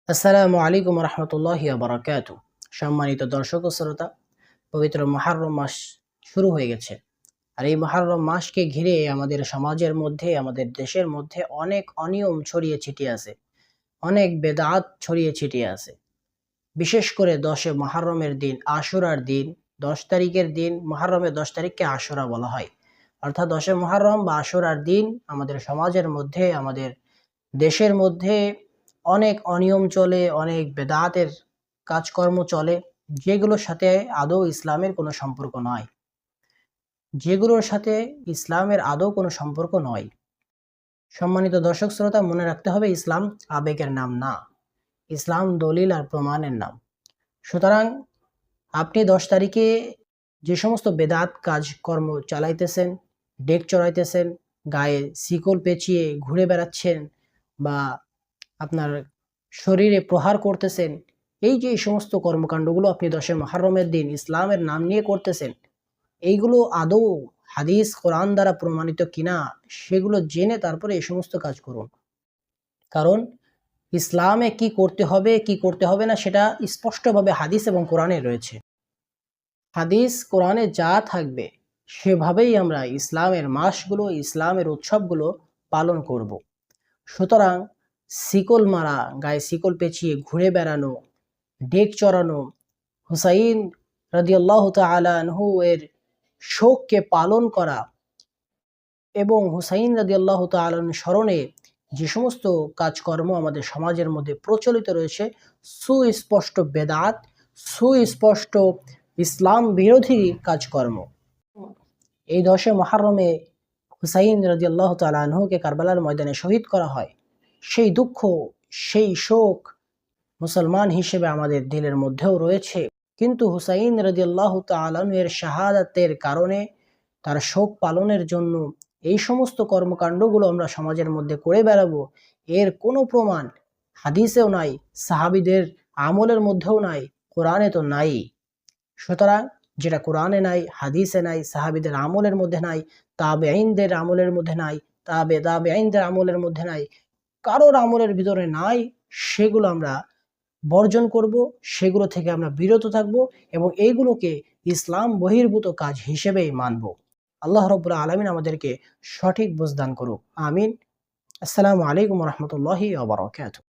আসসালামু আলাইকুম রহমতুল্লাহি ওয়া বারাকাতুহু। সম্মানিত দর্শক ও শ্রোতা, পবিত্র মুহররম মাস শুরু হয়ে গেছে। আর এই মুহররম মাসকে ঘিরে আমাদের সমাজের মধ্যে, আমাদের দেশের মধ্যে অনেক অনিয়ম ছড়িয়ে ছিটিয়ে আছে, অনেক বেদাত ছড়িয়ে ছিটিয়ে আছে। বিশেষ করে ১০ মুহররমের দিন, আশুরার দিন, ১০ তারিখের দিন, মুহররমের ১০ তারিখকে আশুরা বলা হয়। অর্থাৎ ১০ মুহররম বা আশুরার দিন আমাদের সমাজের মধ্যে, আমাদের দেশের মধ্যে অনেক অনিয়ম চলে, অনেক বেদাতের কাজকর্ম চলে, যেগুলোর সাথে আদৌ ইসলামের কোনো সম্পর্ক নয়, যেগুলোর সাথে ইসলামের আদৌ কোনো সম্পর্ক নয়। সম্মানিত দর্শক শ্রোতা, মনে রাখতে হবে ইসলাম আবেগের নাম না, ইসলাম দলিল আর প্রমাণের নাম। সুতরাং আপনি ১০ তারিখে যে সমস্ত বেদাত কাজকর্ম চালাইতেছেন, ডেক চড়াইতেছেন, গায়ে শিকল পেঁচিয়ে ঘুরে বেড়াচ্ছেন বা আপনার শরীরে প্রহার করতেছেন, এই যে এই সমস্ত কর্মকাণ্ডগুলো আপনি ১০ মুহররমের দিন ইসলামের নাম নিয়ে করতেছেন, এইগুলো আদৌ হাদিস কোরআন দ্বারা প্রমাণিত কিনা সেগুলো জেনে তারপরে এই সমস্ত কাজ করুন। কারণ ইসলামে কি করতে হবে কি করতে হবে না সেটা স্পষ্টভাবে হাদিস এবং কোরআনে রয়েছে। হাদিস কোরআনে যা থাকবে সেভাবেই আমরা ইসলামের মাসগুলো, ইসলামের উৎসবগুলো পালন করব। সুতরাং শিকল মারা, গায়ে শিকল পেঁচিয়ে ঘুরে বেড়ানো, ডেক চড়ানো, হুসাইন রাদিয়াল্লাহু তাআলা আনহু এর শোককে পালন করা এবং হুসাইন রাদিয়াল্লাহু তাআলা আনহু স্মরণে যে সমস্ত কাজকর্ম আমাদের সমাজের মধ্যে প্রচলিত রয়েছে, সুস্পষ্ট বেদাত, সুস্পষ্ট ইসলাম বিরোধী কাজকর্ম। এই ১০ মুহররমে হুসাইন রাদিয়াল্লাহু তাআলা আনহুকে কারবালার ময়দানে শহীদ করা হয়। সেই দুঃখ, সেই শোক মুসলমান হিসেবে আমাদের দিলের মধ্যেও রয়েছে। কিন্তু হুসাইন রাদিয়াল্লাহু তাআলা আনহু এর শাহাদাতের কারণে, তার শোক পালনের জন্য এই সমস্ত কর্মকাণ্ডগুলো আমরা সমাজের মধ্যে করে বেড়াবো, এর কোনো প্রমাণ হাদিসেও নাই, সাহাবীদের আমলের মধ্যেও নাই, কোরআনে তো নাই। সুতরাং যেটা কোরআনে নাই, হাদিসে নাই, সাহাবীদের আমলের মধ্যে নাই, তাবেঈনদের আমলের মধ্যে নাই, তাবেঈনদের আমলের মধ্যে নাই, কারোর আমলের ভিতরে নাই, সেগুলো আমরা বর্জন করব, সেগুলো থেকে আমরা বিরত থাকব এবং এইগুলোকে ইসলাম বহির্ভূত কাজ হিসেবেই মানব। আল্লাহ রাব্বুল আলামিন আমাদেরকে সঠিক বুঝ দান করুক। আমিন। আসসালামু আলাইকুম ওয়া রাহমাতুল্লাহি ওয়া বারাকাতুহু।